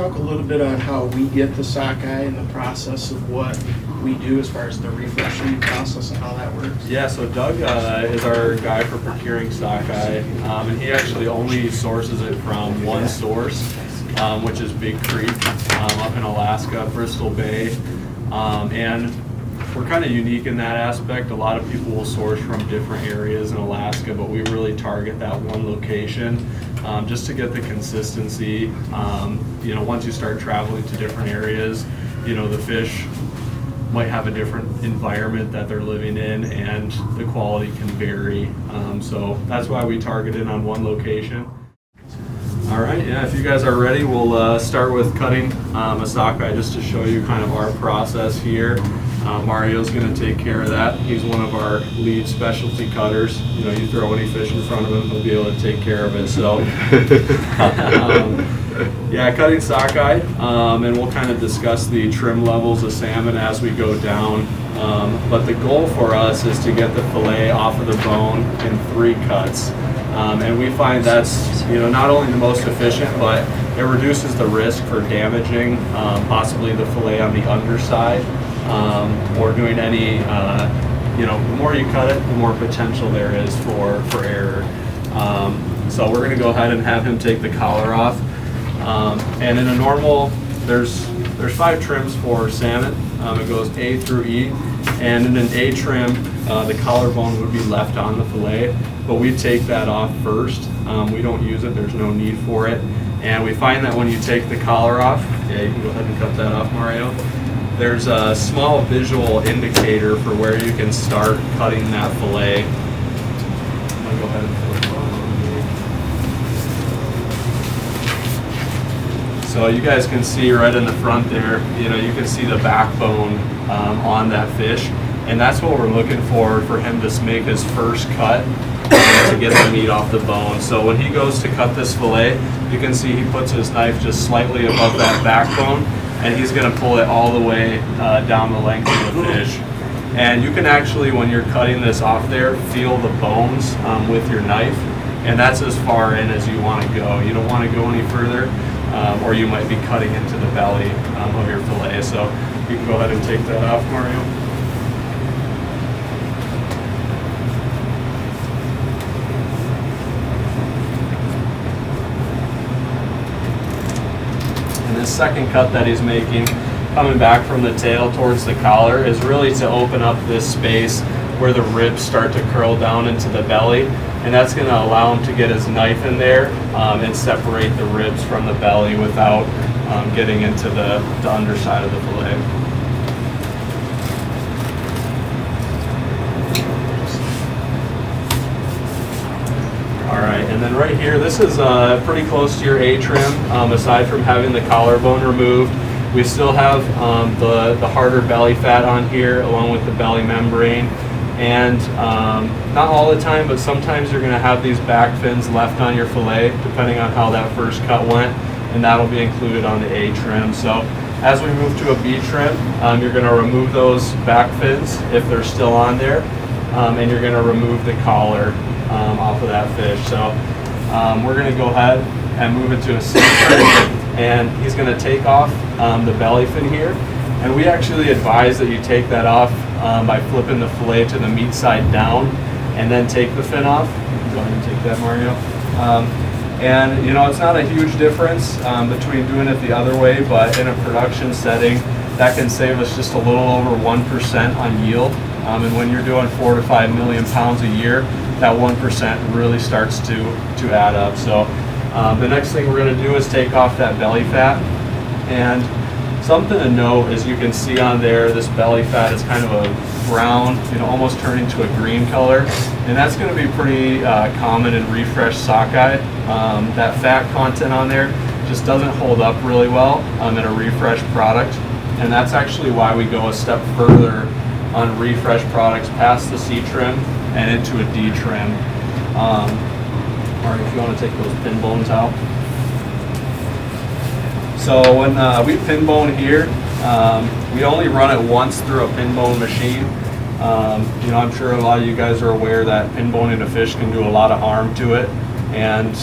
talk a little bit on how we get the sockeye and the process of what we do as far as the refreshing process and how that works? Yeah, so Doug is our guy for procuring sockeye, and he actually only sources it from one source, which is Big Creek up in Alaska, Bristol Bay, and we're kind of unique in that aspect. A lot of people will source from different areas in Alaska, but we really target that one location just to get the consistency. You know, once you start traveling to different areas, you know, the fish might have a different environment that they're living in, and the quality can vary. So that's why we target it on one location. All right, yeah, if you guys are ready, we'll start with cutting a sockeye just to show you kind of our process here. Mario's going to take care of that. He's one of our lead specialty cutters. You know, you throw any fish in front of him, he'll be able to take care of it. So, yeah, cutting sockeye, and we'll kind of discuss the trim levels of salmon as we go down. But the goal for us is to get the fillet off of the bone in 3 cuts. And we find that's, you know, not only the most efficient, but it reduces the risk for damaging possibly the fillet on the underside, or doing any, you know, the more you cut it, the more potential there is for error. So we're going to go ahead and have him take the collar off. And in a normal, there's 5 trims for salmon. It goes A through E, and in an A trim, the collarbone would be left on the fillet, but we take that off first. We don't use it, there's no need for it. And we find that when you take the collar off, yeah, you can go ahead and cut that off, Mario. There's a small visual indicator for where you can start cutting that fillet. I'm gonna go ahead and flip it on. So you guys can see right in the front there, you know, you can see the backbone on that fish, and that's what we're looking for him to make his first cut to get the meat off the bone. So when he goes to cut this fillet, you can see he puts his knife just slightly above that backbone, and he's going to pull it all the way down the length of the fish. And you can actually, when you're cutting this off there, feel the bones with your knife, and that's as far in as you want to go. You don't want to go any further, or you might be cutting into the belly of your fillet. So you can go ahead and take that off, Mario. And this second cut that he's making, coming back from the tail towards the collar, is really to open up this space where the ribs start to curl down into the belly, and that's going to allow him to get his knife in there and separate the ribs from the belly without getting into the underside of the fillet. Alright, and then right here, this is pretty close to your A trim. Aside from having the collarbone removed, we still have the harder belly fat on here along with the belly membrane. And not all the time, but sometimes you're going to have these back fins left on your fillet depending on how that first cut went, and that'll be included on the A trim. So as we move to a B trim, you're going to remove those back fins if they're still on there, and you're going to remove the collar off of that fish. So we're going to go ahead and move it to a C trim, and he's going to take off the belly fin here. And we actually advise that you take that off by flipping the fillet to the meat side down and then take the fin off. Go ahead and take that, Mario. And you know, it's not a huge difference between doing it the other way, but in a production setting, that can save us just a little over 1% on yield. And when you're doing 4 to 5 million pounds a year, that 1% really starts to add up. So the next thing we're going to do is take off that belly fat. And something to note is you can see on there, this belly fat is kind of a brown, you know, almost turning to a green color, and that's going to be pretty common in refresh sockeye. That fat content on there just doesn't hold up really well in a refresh product, and that's actually why we go a step further on refresh products past the C trim and into a D trim. All right, if you want to take those pin bones out. So when we pin bone here, we only run it once through a pin bone machine. You know, I'm sure a lot of you guys are aware that pin boning a fish can do a lot of harm to it, and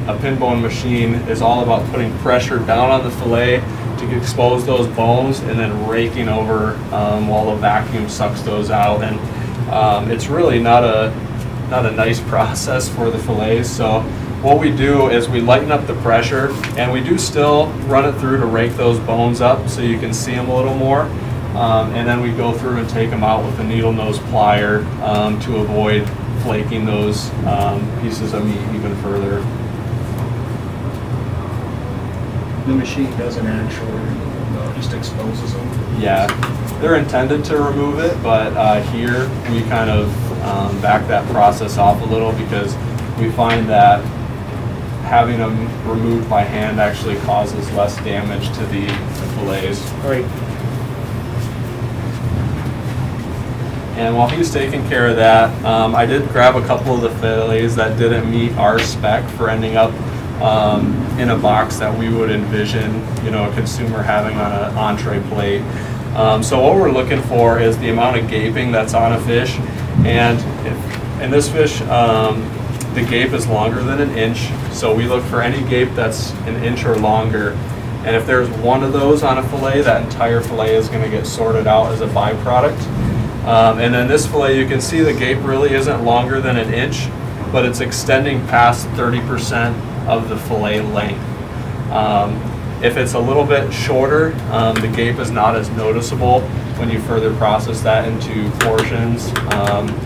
a pin bone machine is all about putting pressure down on the fillet to expose those bones and then raking over while the vacuum sucks those out. And it's really not a nice process for the fillets. So what we do is we lighten up the pressure, and we do still run it through to rake those bones up so you can see them a little more. And then we go through and take them out with a needle nose plier to avoid flaking those pieces of meat even further. The machine doesn't actually remove, just exposes them. Yeah, they're intended to remove it, but here we kind of back that process off a little because we find that having them removed by hand actually causes less damage to the fillets. Right. And while he's taking care of that, I did grab a couple of the fillets that didn't meet our spec for ending up in a box that we would envision, a consumer having on an entree plate. So what we're looking for is the amount of gaping that's on a fish, and in this fish, the gape is longer than an inch. So we look for any gape that's an inch or longer. And if there's one of those on a fillet, that entire fillet is going to get sorted out as a byproduct. And then this fillet, you can see the gape really isn't longer than an inch, but it's extending past 30% of the fillet length. If it's a little bit shorter, the gape is not as noticeable when you further process that into portions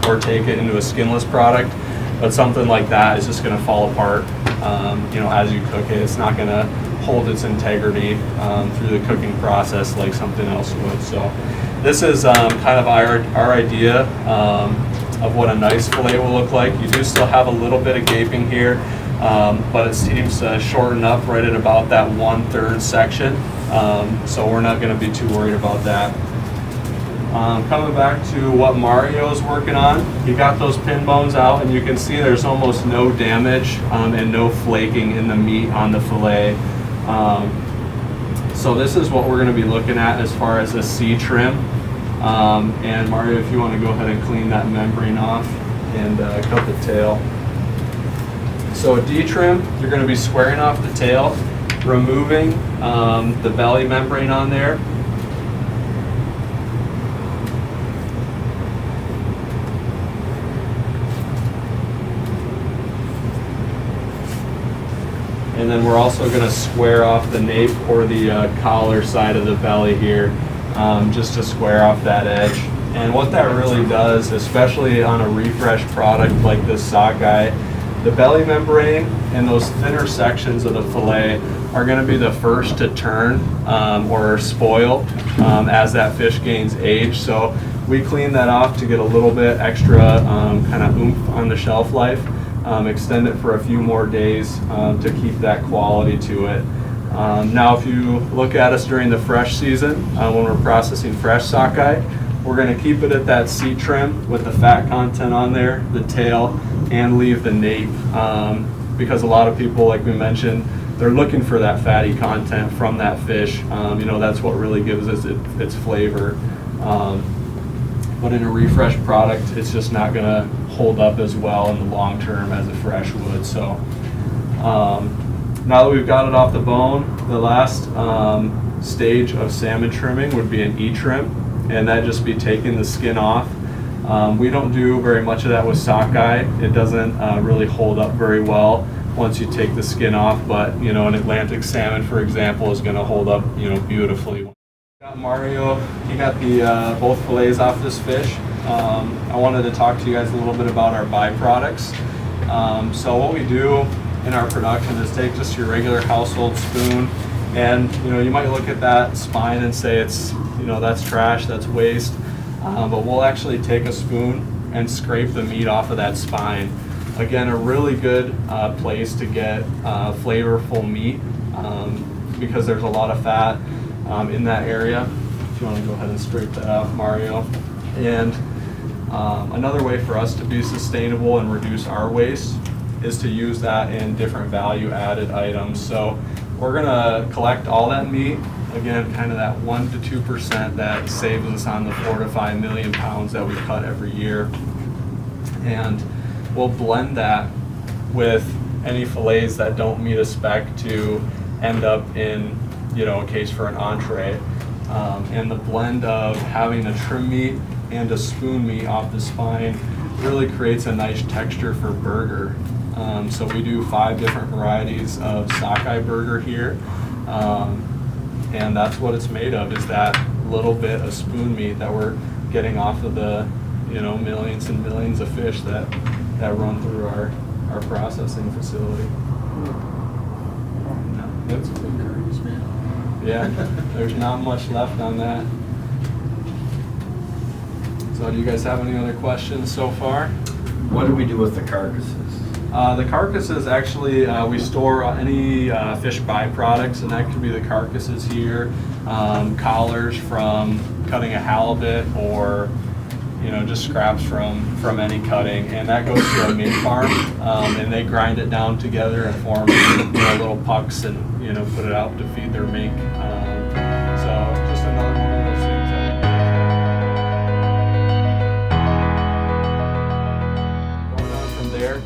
or take it into a skinless product. But something like that is just going to fall apart, as you cook it. It's not going to hold its integrity through the cooking process like something else would. So this is kind of our idea of what a nice fillet will look like. You do still have a little bit of gaping here, but it seems to shorten up right at about that 1/3 section. So we're not going to be too worried about that. Coming back to what Mario's working on, he got those pin bones out, and you can see there's almost no damage and no flaking in the meat on the fillet. So this is what we're going to be looking at as far as the C trim. And Mario, if you want to go ahead and clean that membrane off and cut the tail. So a D trim, you're going to be squaring off the tail, removing the belly membrane on there. And then we're also going to square off the nape or the collar side of the belly here, just to square off that edge. And what that really does, especially on a refresh product like this sockeye, the belly membrane and those thinner sections of the fillet are going to be the first to turn or spoil as that fish gains age. So we clean that off to get a little bit extra kind of oomph on the shelf life. Extend it for a few more days to keep that quality to it. Now if you look at us during the fresh season, when we're processing fresh sockeye, we're going to keep it at that C trim with the fat content on there, the tail, and leave the nape, because a lot of people, like we mentioned, they're looking for that fatty content from that fish. That's what really gives us its flavor. But in a refresh product, it's just not going to hold up as well in the long term as a fresh would. So now that we've got it off the bone, the last stage of salmon trimming would be an E trim, and that'd just be taking the skin off. We don't do very much of that with sockeye. It doesn't really hold up very well once you take the skin off, but an Atlantic salmon, for example, is going to hold up beautifully. Got Mario, he got the both fillets off this fish. I wanted to talk to you guys a little bit about our byproducts. So what we do in our production is take just your regular household spoon, and you might look at that spine and say it's that's trash, that's waste, but we'll actually take a spoon and scrape the meat off of that spine. Again, a really good place to get flavorful meat because there's a lot of fat in that area. If you want to go ahead and scrape that off, Mario. And another way for us to be sustainable and reduce our waste is to use that in different value added items. So we're going to collect all that meat, again, kind of that 1 to 2% that saves us on the 4 to 5 million pounds that we cut every year. And we'll blend that with any fillets that don't meet a spec to end up in, you know, a case for an entree. And the blend of having a trim meat and a spoon meat off the spine really creates a nice texture for burger. So we do 5 different varieties of sockeye burger here. And that's what it's made of, is that little bit of spoon meat that we're getting off of the, you know, millions and millions of fish that run through our processing facility. That's a big carcass, man. Yeah, there's not much left on that. So do you guys have any other questions so far? What do we do with the carcasses? The carcasses, actually, we store any fish byproducts, and that could be the carcasses here, collars from cutting a halibut, or, you know, just scraps from any cutting, and that goes to a mink farm, and they grind it down together and form, you know, little pucks, and, you know, put it out to feed their mink. So just another one of those things that going on from there.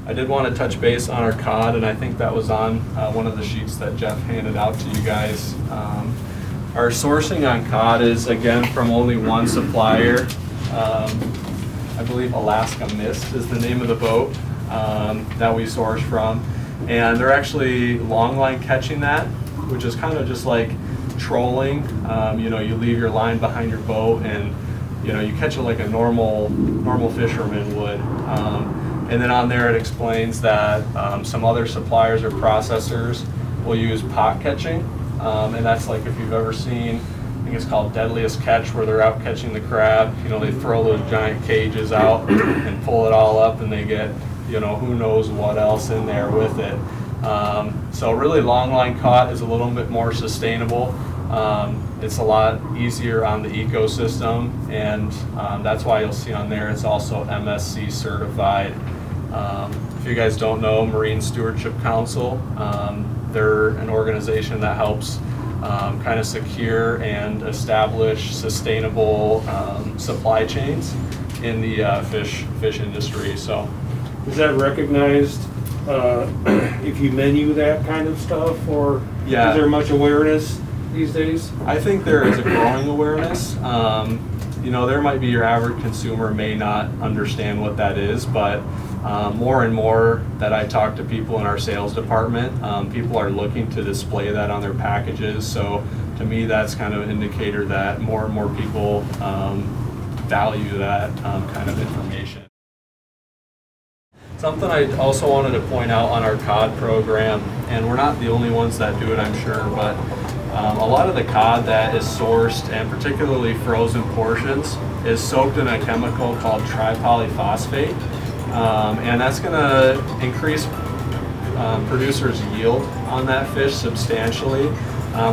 I did want to touch base on our cod, and I think that was on one of the sheets that Jeff handed out to you guys. Our sourcing on cod is, again, from only one supplier. I believe Alaska Mist is the name of the boat that we source from. And they're actually longline catching that, which is kind of just like trolling. You know, you leave your line behind your boat, and, you know, you catch it like a normal fisherman would. And then on there it explains that some other suppliers or processors will use pot catching. And that's like, if you've ever seen, I think it's called Deadliest Catch, where they're out catching the crab. You know, they throw those giant cages out and pull it all up, and they get, you know, who knows what else in there with it. So really, longline caught is a little bit more sustainable. It's a lot easier on the ecosystem, and that's why you'll see on there it's also MSC certified. If you guys don't know, Marine Stewardship Council, they're an organization that helps kind of secure and establish sustainable supply chains in the fish industry. So, Is that recognized if you menu that kind of stuff, or Yeah. is there much awareness these days? I think there is a growing awareness. You know, there might be your average consumer may not understand what that is, but more and more that I talk to people in our sales department, people are looking to display that on their packages. So to me, that's kind of an indicator that more and more people value that kind of information. Something I also wanted to point out on our cod program, and we're not the only ones that do it, I'm sure, but a lot of the cod that is sourced, and particularly frozen portions, is soaked in a chemical called tripolyphosphate, and that's going to increase producers' yield on that fish substantially.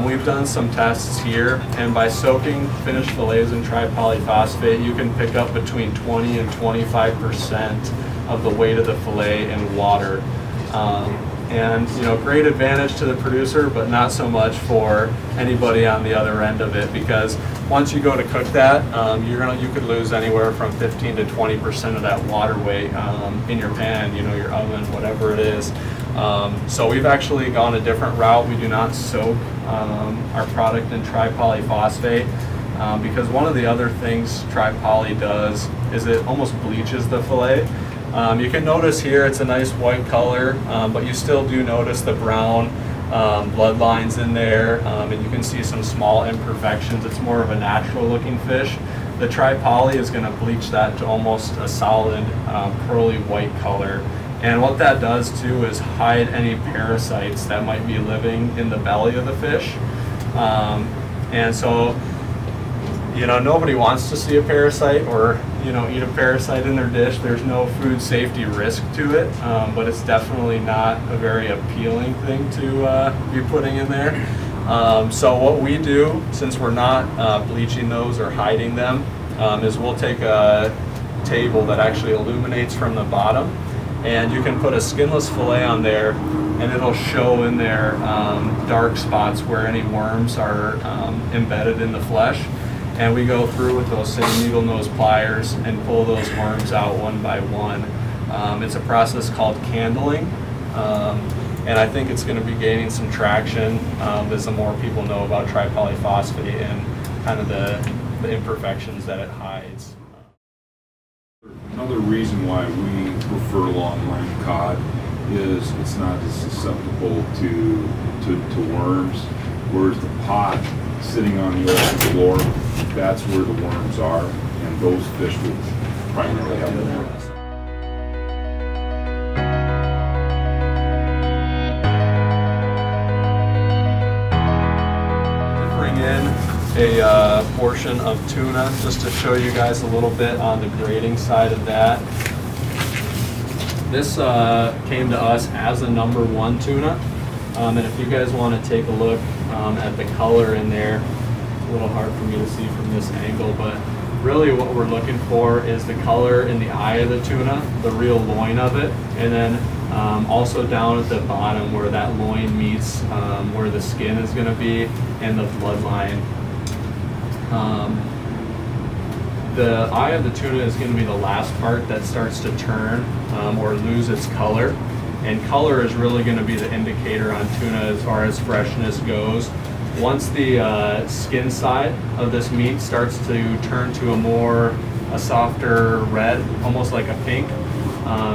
We've done some tests here, and by soaking finished fillets in tripolyphosphate, you can pick up between 20 and 25% of the weight of the fillet in water. And, you know, great advantage to the producer, but not so much for anybody on the other end of it, because once you go to cook that, you could lose anywhere from 15 to 20% of that water weight in your pan, you know, your oven, whatever it is. So we've actually gone a different route. We do not soak our product in tripolyphosphate, because one of the other things tripoly does is it almost bleaches the fillet. You can notice here it's a nice white color, but you still do notice the brown blood lines in there, and you can see some small imperfections. It's more of a natural looking fish. The tripoly is going to bleach that to almost a solid pearly white color. And what that does too is hide any parasites that might be living in the belly of the fish. And so, you know, nobody wants to see a parasite or, you know, eat a parasite in their dish. There's no food safety risk to it, but it's definitely not a very appealing thing to be putting in there. So what we do, since we're not bleaching those or hiding them, is we'll take a table that actually illuminates from the bottom, and you can put a skinless fillet on there, and it'll show in there dark spots where any worms are embedded in the flesh. And we go through with those same needle nose pliers and pull those worms out one by one. It's a process called candling, And I think it's going to be gaining some traction as the more people know about tripolyphosphate and kind of the imperfections that it hides. Another reason why we prefer long-line cod is it's not as susceptible to worms, whereas the pot sitting on the ocean floor, that's where the worms are, and those fish would primarily have the worms. Bring in a portion of tuna just to show you guys a little bit on the grading side of that. This came to us as a #1 tuna, and if you guys want to take a look at the color in there, it's a little hard for me to see from this angle, but really what we're looking for is the color in the eye of the tuna, the real loin of it, and then also down at the bottom where that loin meets where the skin is going to be and the bloodline. The eye of the tuna is going to be the last part that starts to turn or lose its color, and color is really going to be the indicator on tuna as far as freshness goes. Once the skin side of this meat starts to turn to a softer red, almost like a pink,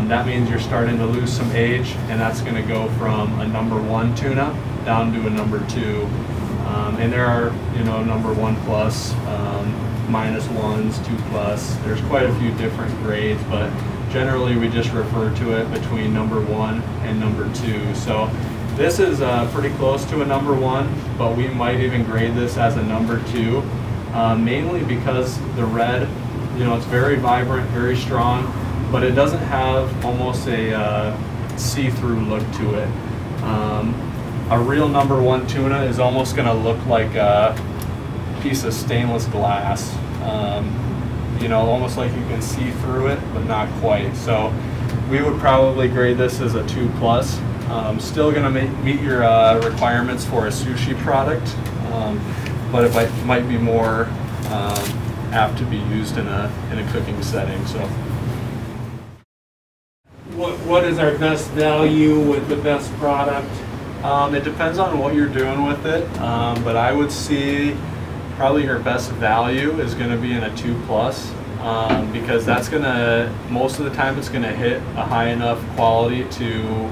that means you're starting to lose some age, and that's going to go from a #1 tuna down to a #2. And there are, #1 plus, -1s, 2+. There's quite a few different grades, but generally we just refer to it between #1 and #2. So this is pretty close to a #1, but we might even grade this as a #2, mainly because the red, it's very vibrant, very strong, but it doesn't have almost a see-through look to it. A real #1 tuna is almost going to look like a piece of stainless glass, almost like you can see through it, but not quite. So we would probably grade this as a 2+. Still going to meet your requirements for a sushi product, but it might be more apt to be used in a cooking setting. So. What is our best value with the best product? It depends on what you're doing with it, but I would see probably your best value is going to be in a 2+, because that's going to, most of the time it's going to hit a high enough quality to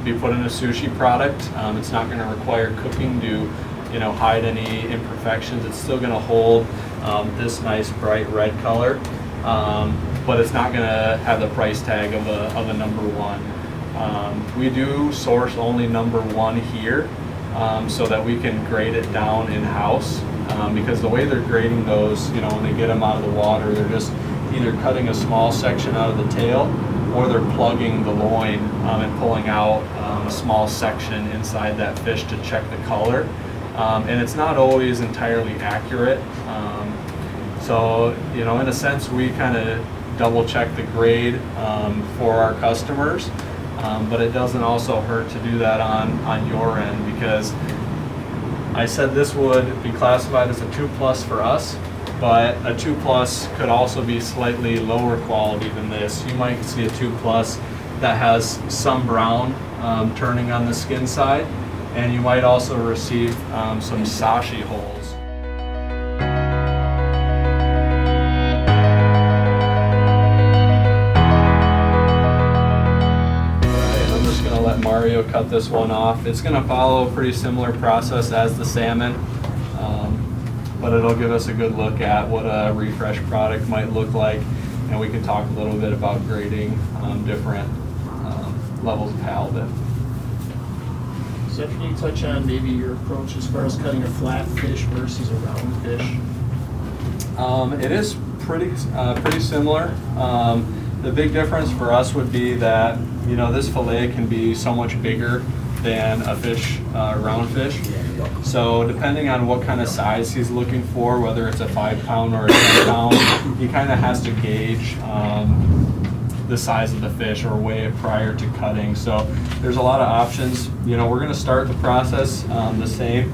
be put in a sushi product. It's not going to require cooking to hide any imperfections. It's still going to hold this nice bright red color, but it's not going to have the price tag of a #1. We do source only #1 here, so that we can grade it down in-house, because the way they're grading those, when they get them out of the water, they're just either cutting a small section out of the tail, or they're plugging the loin and pulling out a small section inside that fish to check the color, and it's not always entirely accurate. So in a sense, we kind of double check the grade for our customers. But it doesn't also hurt to do that on your end, because I said this would be classified as a 2+ for us, but a 2+ could also be slightly lower quality than this. You might see a 2+ that has some brown turning on the skin side, and you might also receive some sashi holes. Mario cut this one off. It's going to follow a pretty similar process as the salmon, but it'll give us a good look at what a refresh product might look like, and we can talk a little bit about grading different levels of halibut. So can you touch on maybe your approach as far as cutting a flat fish versus a round fish? It is pretty similar. The big difference for us would be that this fillet can be so much bigger than a fish, round fish. So depending on what kind of size he's looking for, whether it's a 5-pound or a 10-pound, he kind of has to gauge the size of the fish or weigh it prior to cutting. So there's a lot of options. We're going to start the process the same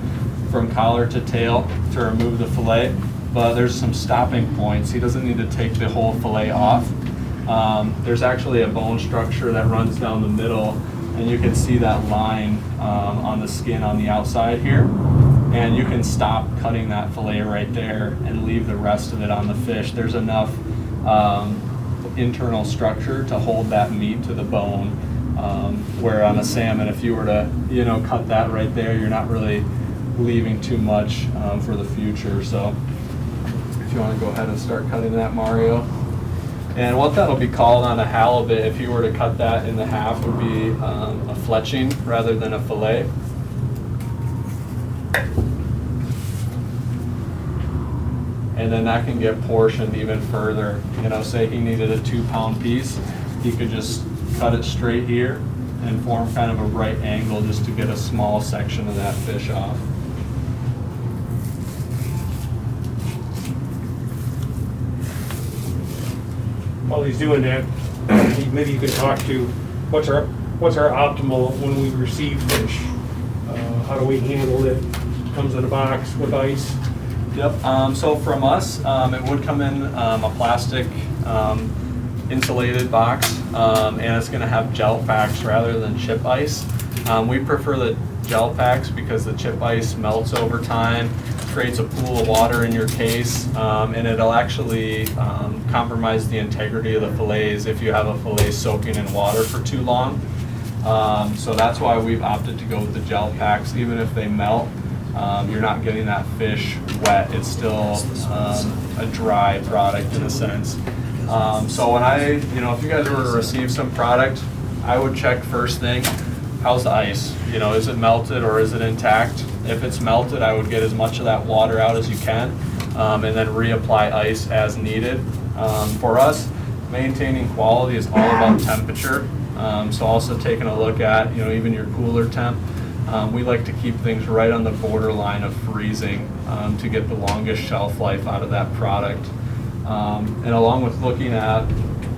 from collar to tail to remove the fillet, but there's some stopping points. He doesn't need to take the whole fillet off. There's actually a bone structure that runs down the middle and you can see that line on the skin on the outside here. And you can stop cutting that fillet right there and leave the rest of it on the fish. There's enough internal structure to hold that meat to the bone. Where on a salmon, if you were to, cut that right there, you're not really leaving too much for the future. So if you want to go ahead and start cutting that, Mario. And what that'll be called on a halibut, if you were to cut that in the half, would be a fletching rather than a fillet. And then that can get portioned even further. Say he needed a 2-pound piece, he could just cut it straight here and form kind of a right angle just to get a small section of that fish off. While he's doing that, maybe you can talk to what's our optimal when we receive fish. How do we handle it? Comes in a box with ice. Yep. So from us, it would come in a plastic insulated box, and it's going to have gel packs rather than chip ice. We prefer the gel packs because the chip ice melts over time, creates a pool of water in your case, and it'll actually compromise the integrity of the fillets if you have a fillet soaking in water for too long. So that's why we've opted to go with the gel packs. Even if they melt, you're not getting that fish wet. It's still a dry product in a sense. So when if you guys were to receive some product, I would check first thing, how's the ice? Is it melted or is it intact? If it's melted, I would get as much of that water out as you can, and then reapply ice as needed. For us, maintaining quality is all about temperature. So also taking a look at, even your cooler temp. We like to keep things right on the borderline of freezing to get the longest shelf life out of that product. And along with looking at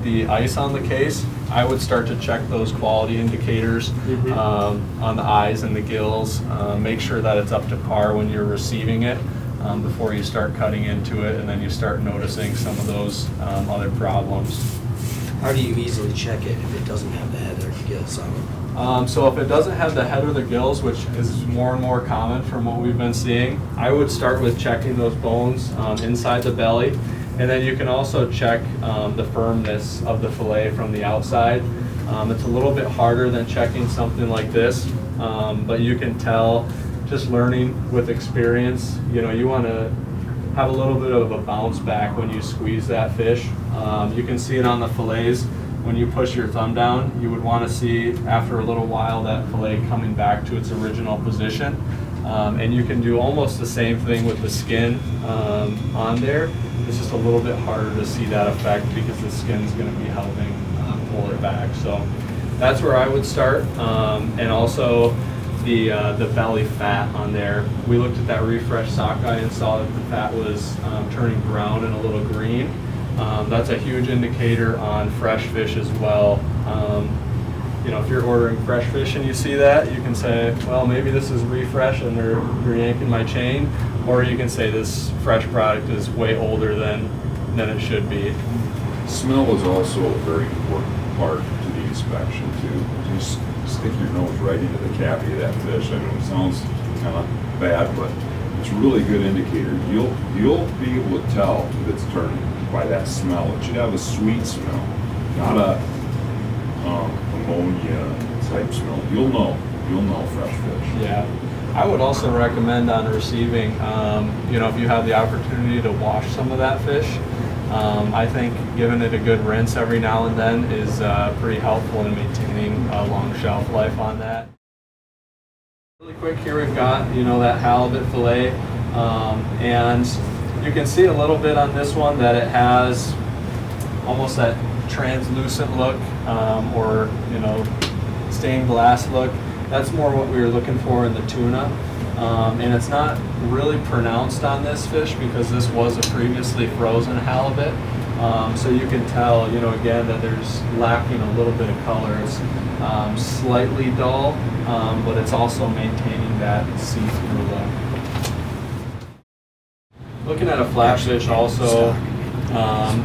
the ice on the case, I would start to check those quality indicators on the eyes and the gills. Make sure that it's up to par when you're receiving it before you start cutting into it, and then you start noticing some of those other problems. How do you easily check it if it doesn't have the head or the gills on it? So if it doesn't have the head or the gills, which is more and more common from what we've been seeing, I would start with checking those bones inside the belly. And then you can also check the firmness of the fillet from the outside. It's a little bit harder than checking something like this, but you can tell just learning with experience. You want to have a little bit of a bounce back when you squeeze that fish. You can see it on the fillets. When you push your thumb down, you would want to see after a little while that fillet coming back to its original position. And you can do almost the same thing with the skin on there. It's just a little bit harder to see that effect because the skin is going to be helping pull it back. So that's where I would start. And also the belly fat on there. We looked at that refresh sockeye and saw that the fat was turning brown and a little green. That's a huge indicator on fresh fish as well. If you're ordering fresh fish and you see that, you can say, well, maybe this is refresh and they're yanking my chain, or you can say this fresh product is way older than it should be. Smell is also a very important part to the inspection too. Just stick your nose right into the cavity of that fish. I mean, it sounds kind of bad, but it's a really good indicator. You'll be able to tell if it's turning by that smell. It should have a sweet smell, not a ammonia type smell. You'll know fresh fish. Yeah. I would also recommend on receiving, if you have the opportunity to wash some of that fish, I think giving it a good rinse every now and then is pretty helpful in maintaining a long shelf life on that. Really quick, here we've got, that halibut fillet, and you can see a little bit on this one that it has almost that translucent look, or stained glass look. That's more what we were looking for in the tuna, and it's not really pronounced on this fish because this was a previously frozen halibut. So you can tell, again, that there's lacking a little bit of color. It's slightly dull, but it's also maintaining that see-through look. Looking at a flatfish also,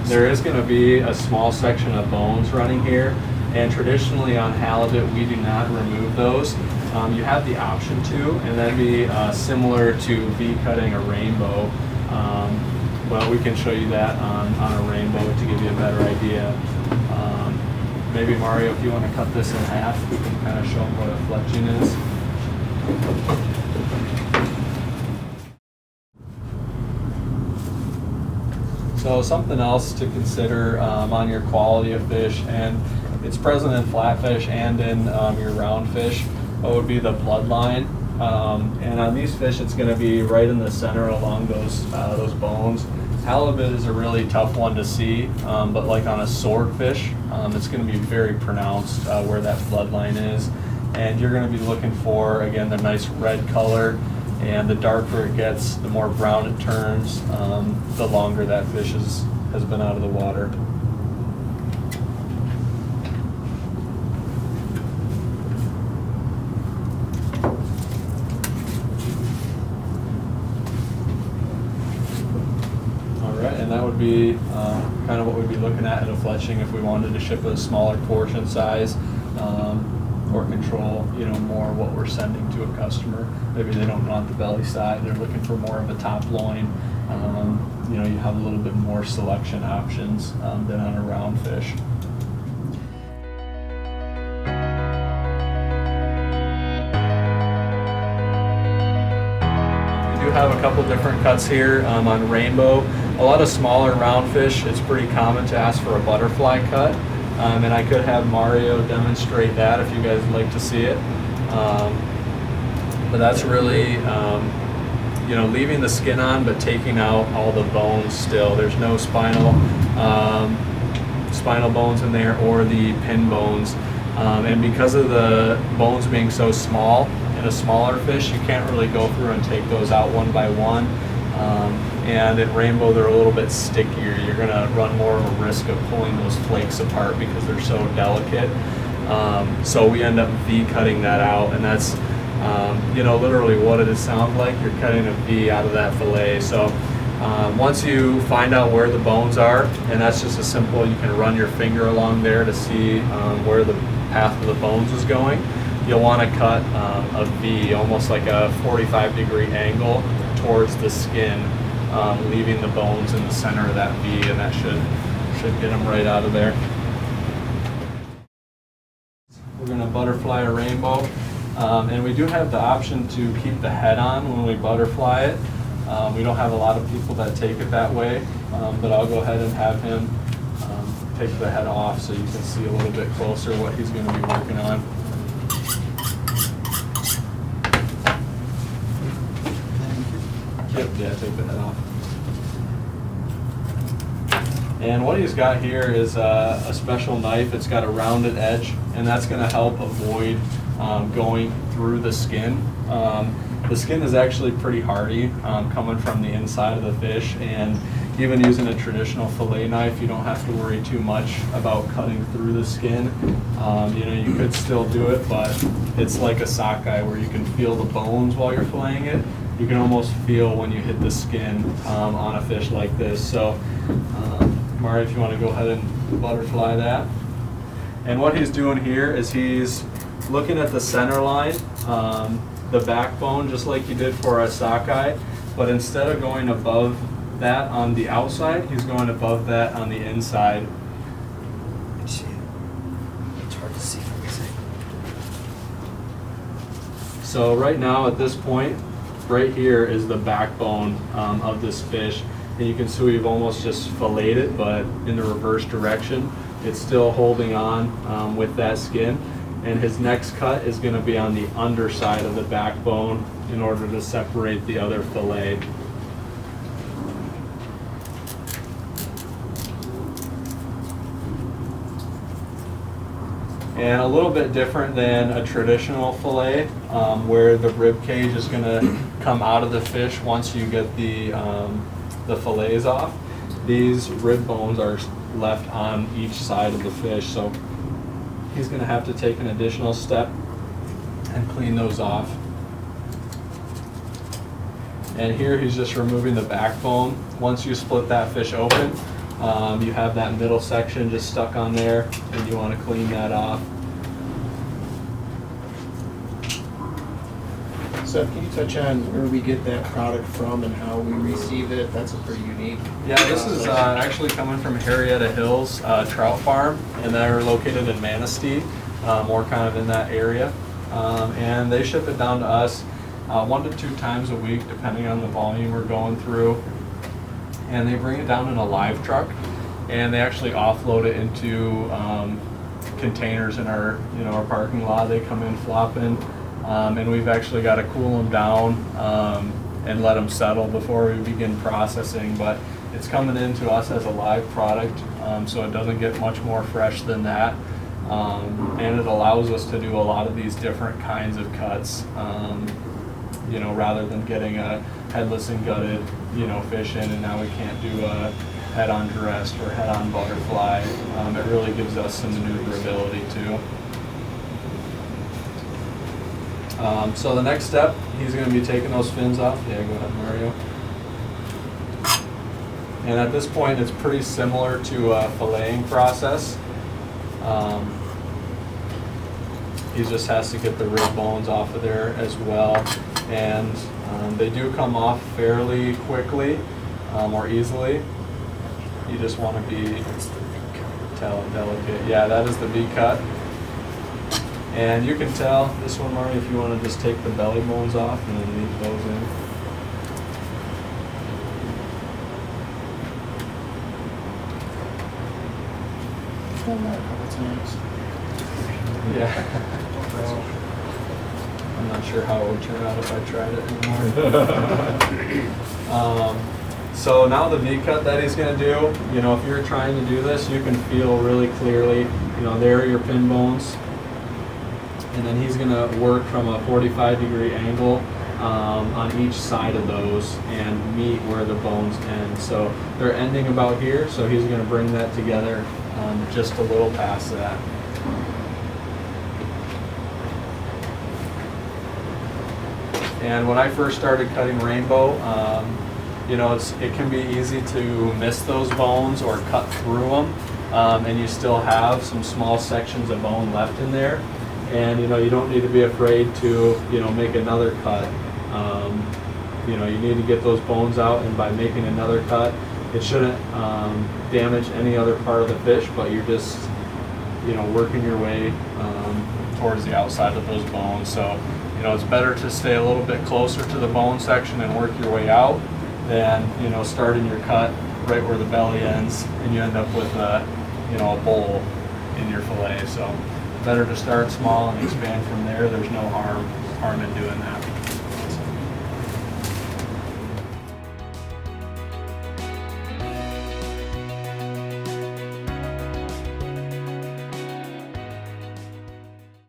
there is going to be a small section of bones running here. And traditionally on halibut, we do not remove those. You have the option to, and that'd be similar to V-cutting a rainbow. Well, we can show you that on a rainbow to give you a better idea. Maybe Mario, if you want to cut this in half, we can kind of show them what a fletching is. So something else to consider on your quality of fish, and it's present in flatfish and in your round fish, would be the bloodline. And on these fish, it's going to be right in the center along those bones. Halibut is a really tough one to see, but like on a swordfish, it's going to be very pronounced where that bloodline is. And you're going to be looking for, again, the nice red color, and the darker it gets, the more brown it turns, the longer that fish has been out of the water. And that would be kind of what we'd be looking at a fletching if we wanted to ship a smaller portion size, or control, more what we're sending to a customer. Maybe they don't want the belly side; they're looking for more of a top loin. You have a little bit more selection options than on a round fish. We do have a couple different cuts here on rainbow. A lot of smaller round fish, it's pretty common to ask for a butterfly cut, and I could have Mario demonstrate that if you guys would like to see it. But that's really, leaving the skin on but taking out all the bones still. There's no spinal bones in there or the pin bones. And because of the bones being so small in a smaller fish, you can't really go through and take those out one by one. And in rainbow, they're a little bit stickier. You're going to run more of a risk of pulling those flakes apart because they're so delicate. So we end up V-cutting that out, and that's literally what it sounds like. You're cutting a V out of that fillet. So once you find out where the bones are, and that's just a simple, you can run your finger along there to see where the path of the bones is going. You'll want to cut a V, almost like a 45-degree angle towards the skin, leaving the bones in the center of that V, and that should get them right out of there. We're going to butterfly a rainbow, and we do have the option to keep the head on when we butterfly it. We don't have a lot of people that take it that way, but I'll go ahead and have him take the head off so you can see a little bit closer what he's going to be working on. Yep, yeah, take the head off. And what he's got here is a special knife. It's got a rounded edge, and that's going to help avoid going through the skin. The skin is actually pretty hardy coming from the inside of the fish, and even using a traditional fillet knife, you don't have to worry too much about cutting through the skin. You could still do it, but it's like a sockeye where you can feel the bones while you're filleting it. You can almost feel when you hit the skin on a fish like this. So, Mario, if you want to go ahead and butterfly that. And what he's doing here is he's looking at the center line, the backbone, just like you did for a sockeye, but instead of going above that on the outside, he's going above that on the inside. See it. It's hard to see from this angle. So right now at this point, right here is the backbone of this fish, and you can see we've almost just filleted it, but in the reverse direction. It's still holding on with that skin, and his next cut is going to be on the underside of the backbone in order to separate the other fillet. And a little bit different than a traditional fillet, where the rib cage is going to come out of the fish once you get the fillets off. These rib bones are left on each side of the fish, so he's going to have to take an additional step and clean those off. And here he's just removing the backbone. Once you split that fish open, You have that middle section just stuck on there, and you want to clean that off. Seth, can you touch on where we get that product from and how we receive it? That's a pretty unique. Yeah, this is actually coming from Harrietta Hills Trout Farm, and they're located in Manistee, or kind of in that area. And they ship it down to us 1 to 2 times a week, depending on the volume we're going through. And they bring it down in a live truck, and they actually offload it into containers in our our parking lot. They come in flopping, and we've actually got to cool them down and let them settle before we begin processing. But it's coming into us as a live product, so it doesn't get much more fresh than that. And it allows us to do a lot of these different kinds of cuts, rather than getting a headless and gutted, fish in, and now we can't do a head-on dressed or head-on butterfly. It really gives us some maneuverability too. So the next step, he's going to be taking those fins off. Yeah, go ahead, Mario. And at this point, it's pretty similar to a filleting process. He just has to get the rib bones off of there as well. And they do come off fairly quickly or easily. You just want to be delicate. Yeah, that is the V cut. And you can tell this one, Marty, if you want to just take the belly bones off and then leave those in. Done that a couple times. Yeah. I'm not sure how it would turn out if I tried it anymore. So now the V-cut that he's going to do, if you're trying to do this, you can feel really clearly, there are your pin bones. And then he's going to work from a 45-degree angle on each side of those and meet where the bones end. So they're ending about here, so he's going to bring that together just a little past that. And when I first started cutting rainbow, it can be easy to miss those bones or cut through them, and you still have some small sections of bone left in there. And you don't need to be afraid to make another cut. You need to get those bones out, and by making another cut, it shouldn't damage any other part of the fish, but you're just working your way towards the outside of those bones. So it's better to stay a little bit closer to the bone section and work your way out than starting your cut right where the belly ends and you end up with a bowl in your fillet. So better to start small and expand from there. There's no harm in doing that.